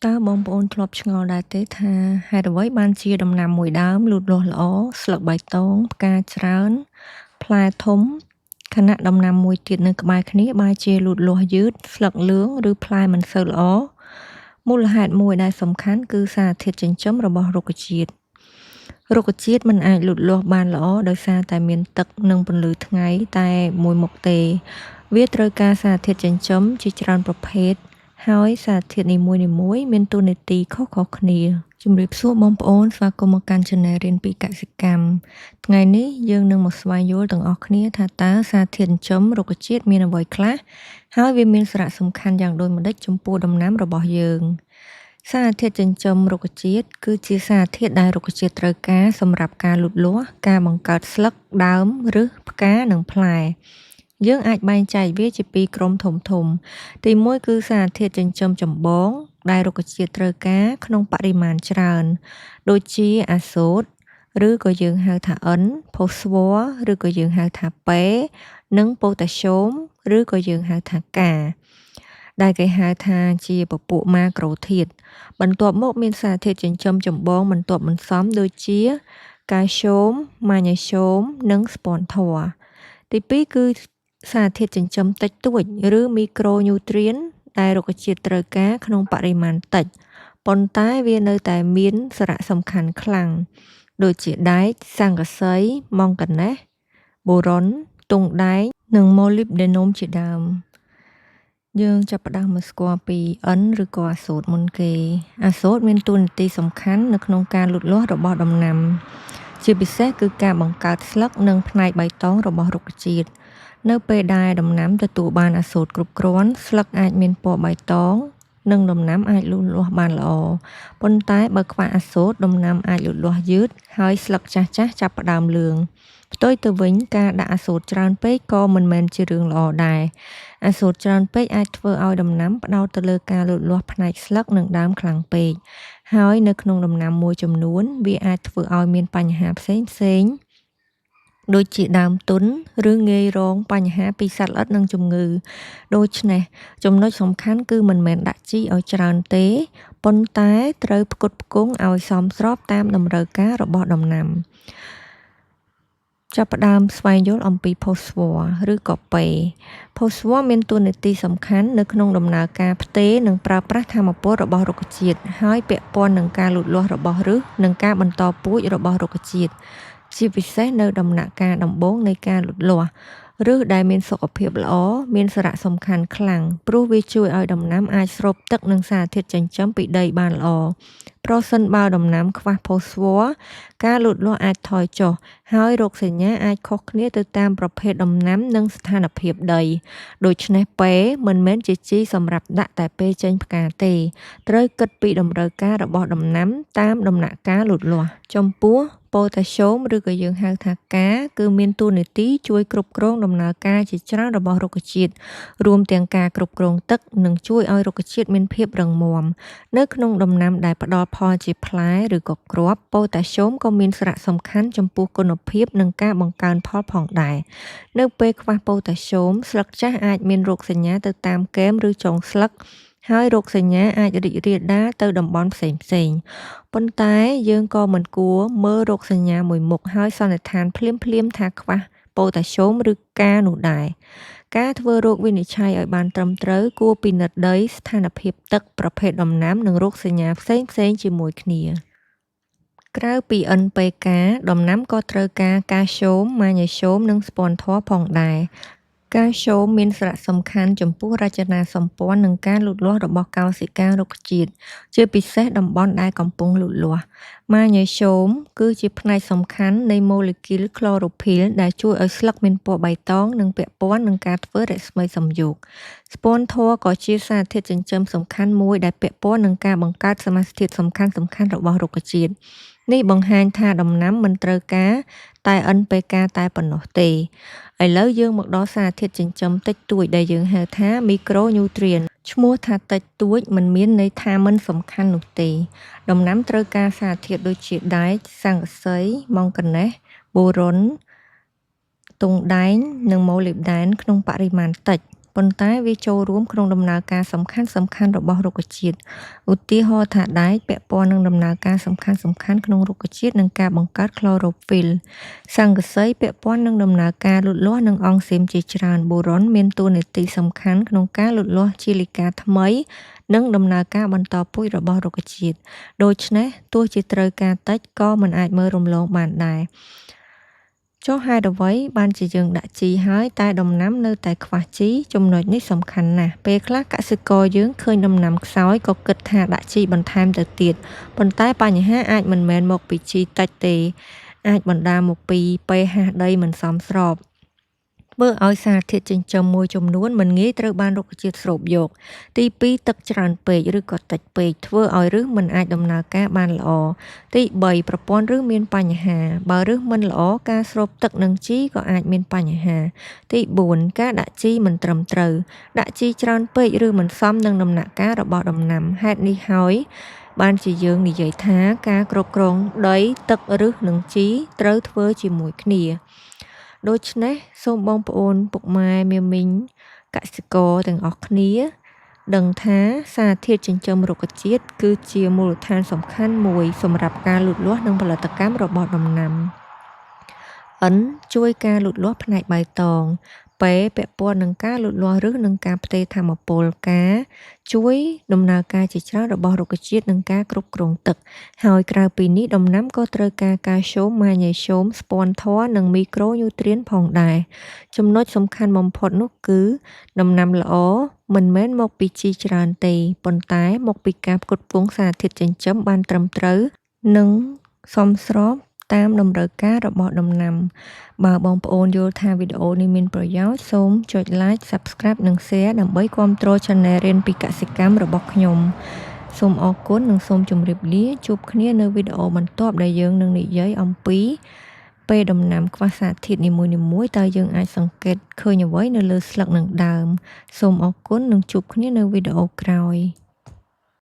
តើបងប្អូនធ្លាប់ឆ្ងល់ដែរទេថាហេតុអ្វីបានជាដំណាំមួយដើមលូតលាស់ល្អស្លឹកបៃតងផ្កាច្រើនផ្លែធំខណៈដំណាំមួយទៀតនៅក្បែរគ្នាបែរជាលូតលាស់យឺតស្លឹកលឿងឬផ្លែមិនសូវល្អមូលហេតុមួយដែលសំខាន់គឺសារធាតុចិញ្ចឹមរបស់រុក្ខជាតិមិនអាចលូតលាស់បានល្អដោយសារតែមានទឹកនិងពន្លឺថ្ងៃតែមួយមុខទេវាត្រូវការសារធាតុចិញ្ចឹមជាច្រើនប្រភេទហើយសារធាតុនីមួយៗមានតួនាទីខុសៗគ្នាជំរាបសួរបងប្អូនស្វាគមន៍មកកាន់ Channel រៀនពីកសិកម្មថ្ងៃនេះយើងនឹងមកស្វែងយល់ទាំងអស់គ្នាថាតើសារធាតុចិញ្ចឹមរុក្ខជាតិមានអ្វីខ្លះហើយវាមានសារៈសំខាន់យ៉ាងដូចម្តេចចំពោះដំណាំរបស់យើងសារធាតុចិញ្ចឹមរុក្ខជាតិគឺជាសារធាតុដែលរុក្ខជាតិត្រូវការសម្រាប់ការលូតលាស់ការបង្កើតស្លឹកដើមឬផ្កានិងផ្លែយើងអាចបែងចែកវាជាពីរក្រុមធំៗទី1គឺសារធាតុចិញ្ចឹមចម្បងដែលរុក្ខជាតិត្រូវការក្នុងបរិមាណច្រើនដូចជាអាសូតឬក៏យើងហៅថា N ផូស្វ័រឬក៏យើងហៅថា P និងប៉ូតាស្យូមឬក៏យើងហៅថា K ដែលគេហៅថាជាពពួកម៉ាក្រូធាតុបន្ទាប់មកមានសារធាតុចិញ្ចឹមចម្បងបន្ទាប់បន្សំដូចជាកាល់ស្យូមម៉ាញ៉េស្យូមនិងស្ពាន់ធម៌ទី2គឺសារធាតុចិញ្ចឹមតិចតួចឬមីក្រូញូទ្រានដែលរុក្ខជាតិត្រូវការក្នុងបរិមាណតិចប៉ុន្តែវានៅតែមានសារៈសំខាន់ខ្លាំងដូចជាដែកស័ង្កសីម៉ង់កាណេសបូរុនទង់ដែងនិងម៉ូលីបដេណូមជាដើមយើងចាប់ផ្ដើមមកស្គាល់ពី N ឬក៏អាសូតមុនគេអាសូតមានតួនាទីសំខាន់នៅក្នុងការលូតលាស់របស់ដំណាំជាពិសេសគឺការបង្កើតស្លឹកនិងផ្នែកបៃតងរបស់រុក្ខជាតិនៅពេលដែលដំណាំទទួលបានអាសូតគ្រប់គ្រាន់ស្លឹកអាចមានពណ៌បៃតងនិងដំណាំអាចលូតលាស់បានល្អប៉ុន្តែបើខ្វះអាសូតដំណាំអាចលូតលាស់យឺតហើយស្លឹកចាស់ៗចាប់ផ្ដើមលឿងផ្ទុយទៅវិញការដាក់អាសូតច្រើនពេកក៏មិនមែនជារឿងល្អដែរអាសូតច្រើនពេកអាចធ្វើឲ្យដំណាំផ្ដោតទៅលើការលូតលាស់ផ្នែកស្លឹកនិងដើមខ្លាំងពេកហើយនៅក្នុងដំណាំមួយចំនួនវាអាចធ្វើឲ្យមានបញ្ហាផ្សេងៗដូចជាដើមទុនឬងាយរងបញ្ហាពីសត្វល្អិតនិងជំងឺដូច្នេះចំណុចសំខាន់គឺមិនមែនដាក់ជីឲ្យច្រើនទេប៉ុន្តែត្រូវផ្គត់ផ្គង់ឲ្យសមស្របតាមតម្រូវការរបស់ដំណាំចាប់ផ្ដើមស្វែងយល់អំពីផូស្វ័រឬក៏ប៉េផូស្វ័រមានតួនាទីសំខាន់នៅក្នុងដំណើរការផ្ទេរនិងប្រើប្រាស់ថាមពលរបស់រុក្ខជាតិហើយពាក់ព័ន្ធនឹងការលូតលាស់របស់ឫសនិងការបន្តពូជរបស់រុក្ខជាតិជាពិសេសនៅដំណាក់កាលដំបូងនៃការលូតលាស់ឬដែលមានសុខភាពល្អមានសារៈសំខាន់ខ្លាំងព្រោះវាជួយឲ្យដំណាំអាចស្រូបទឹកនិងសារធាតុចិញ្ចឹមពីដីបានល្អប្រសិនបើដំណាំខ្វះផូស្វ័រការលូតលាស់អាចថយចុះហើយរោគសញ្ញាអាចខុសគ្នាទៅតាមប្រភេទដំណាំនិងស្ថានភាពដីដូច្នេះពេមិនមែនជាជីសម្រាប់ដាក់តែពេលចេញផ្កាទេត្រូវគិតពីតម្រូវការរបស់ដំណាំតាមដំណាក់កាលលូតលាស់ចំពោះប៉ូតាស្យូមឬក៏យើងហៅថាកាគឺមានតួនាទីជួយគ្រប់គ្រងដំណើរការជាច្រើនរបស់រុក្ខជាតិរួមទាំងការគ្រប់គ្រងទឹកនិងជួយឲ្យរុក្ខជាតិមានភាពរឹងមាំនៅក្នុងដំណាំដែលផ្ដល់ផលជាផ្លែឬក៏គ្រាប់ប៉ូតាស្យូមក៏មានសារៈសំខាន់ចំពោះគុណភាពនិងការបង្កើនផលផងដែរនៅពេលខ្វះប៉ូតាស្យូមស្លឹកចាស់អាចមានរោគសញ្ញាទៅតាមគែមឬចុងស្លឹកហើយរោគសញ្ញាអាចរីករាលដាលទៅតំបន់ផ្សេងៗប៉ុន្តែយើងក៏មិនគួរមើលរោគសញ្ញាមួយមុខហើយសន្និដ្ឋានភ្លាមៗថាខ្វះប៉ូតាស្យូមឬកានោះដែរការធ្វើរោគវិនិច្ឆ័យឲ្យបានត្រឹមត្រូវគួរពិនិត្យដីស្ថានភាពទឹកប្រភេទដំណាំនិងរោគសញ្ញាផ្សេងៗជាមួយគ្នាក្រៅពី NPK ដំណាំក៏ត្រូវការកាល់ស្យូមម៉ាញ៉េស្យូមនិងស្ពាន់ធម៌ផងដែរកាល់ស្យូមមានសារៈសំខាន់ចំពោះរចនាសម្ព័ន្ធនិងការលូតលាស់របស់កោសិការុក្ខជាតិជាពិសេសតំបន់ដែលកំពុងលូតលាស់ម៉ាញ៉េស្យូមគឺជាផ្នែកសំខាន់នៃម៉ូលេគុលក្លូរ៉ូភីលដែលជួយឲ្យស្លឹកមានពណ៌បៃតងនិងពាក់ព័ន្ធនឹងការធ្វើរស្មីសំយោគស្ពាន់ធម៌ក៏ជាសារធាតុចិញ្ចឹមសំខាន់មួយដែលពាក់ព័ន្ធនឹងការបង្កើតសមាសធាតុសំខាន់ៗរបស់រុក្ខជាតិនេះបង្ហាញថាដំណាំមិនត្រូវការតែ NPK តែប៉ុណ្ណោះទេឥឡូវយើងមកដល់សារធាតុចិញ្ចឹមតិចតួចដែលយើងហៅថាមីក្រូញូទ្រានឈ្មោះថាតិចតួចមិនមានន័យថាមិនសំខាន់នោះទេដំណាំត្រូវការសារធាតុដូចជាដែកស័ង្កសីម៉ង់កាណេសបូរុនទង់ដែងនិងម៉ូលីបដែនក្នុងបរិមាណតិច ប៉ុន្តែវាចូលរួមក្នុងដំណើរការសំខាន់ៗរបស់រុក្ខជាតិឧទាហរណ៍ថាដែកពាក់ព័ន្ធនឹងដំណើរការសំខាន់ៗក្នុងរុក្ខជាតិនិងការបង្កើតក្លូរ៉ូហ្វីលស័ង្កសីពាក់ព័ន្ធនឹងដំណើរការលូតលាស់និងអង់ស៊ីមជាច្រើនបូរ៉ុនមានតួនាទីសំខាន់ក្នុងការលូតលាស់ជាលិកាថ្មីនិងដំណើរការបន្តពូជរបស់រុក្ខជាតិដូច្នេះទោះជាត្រូវការតិចក៏មិនអាចមើលរំលងបានដែរចុះហេតុអ្វីបានជាយើងដាក់ជីហើយតែដំណាំនៅតែខ្វះជីចំណុចនេះសំខាន់ណាស់ពេលខ្លះកសិករយើងឃើញដំណាំខ្សោយក៏គិតថាដាក់ជីបន្ថែមទៅទៀតប៉ុន្តែបញ្ហាអាចមិនមែនមកពីជីតិចទេអាចបណ្ដាលមកពីpHដីមិនសមស្របធ្វើឲ្យសារធាតុចិញ្ចឹមមួយចំនួនមិនងាយត្រូវបានរុក្ខជាតិស្រូបយកទី2ទឹកច្រើនពេកឬក៏តិចពេកធ្វើឲ្យឫសមិនអាចដំណើរការបានល្អទី3ប្រព័ន្ធឫសមានបញ្ហាបើឫសមិនល្អការស្រូបទឹកនិងជីក៏អាចមានបញ្ហាទី4ការដាក់ជីមិនត្រឹមត្រូវដាក់ជីច្រើនពេកឬមិនសមនឹងដំណាក់កាលរបស់ដំណាំហេតុនេះហើយបានជាយើងនិយាយថាការគ្រប់គ្រងដីទឹកឫសនិងជីត្រូវធ្វើជាមួយគ្នាដូច្នេះសូមបងប្អូនពុកម៉ែមាមីងកសិករទាំងអស់គ្នាដឹងថាសារធាតុចិញ្ចឹមរុក្ខជាតិគឺជាមូលដ្ឋានសំខាន់មួយសម្រាប់ការលូតលាស់និងផលិតកម្មរបស់ដំណាំជួយការលូតលាស់ផ្នែកបៃតងពាក់ព័ន្ធនឹងការលូតលាស់ឫសនិងការផ្ទេរថាមពលការជួយដំណើរការជាច្រើនរបស់រុក្ខជាតិនិងការគ្រប់គ្រងទឹកហើយក្រៅពីនេះដំណាំក៏ត្រូវការកាល់ស្យូមម៉ាញ៉េស្យូមស្ពាន់ធម៌និងមីក្រូញូទ្រានផងដែរចំណុចសំខាន់បំផុតនោះគឺដំណាំល្អមិនមែនមកពីជីច្រើនទេប៉ុន្តែមកពីការផ្គត់ផ្គង់សារធាតុចិញ្ចឹមបានត្រឹមត្រូវនិងសមស្របតាមតម្រូវការរបស់ដំណាំបើបងប្អូនយល់ថាវីដេអូនេះមានប្រយោជន៍សូមចុច like Subscribe និង Share ដើម្បីគាំទ្រ Channel រៀនពីកសិកម្មរបស់ខ្ញុំសូមអរគុណនិងសូមជម្រាបលាជួបគ្នានៅវីដេអូបន្ទាប់ដែលយើងនឹងនិយាយអំពីពេលដំណាំខ្វះសារធាតុនីមួយៗតើយើងអាចសង្កេតឃើញអ្វីនៅលើស្លឹកនិងដើមសូមអរគុណនិងជួបគ្នានៅវីដេអូក្រោយ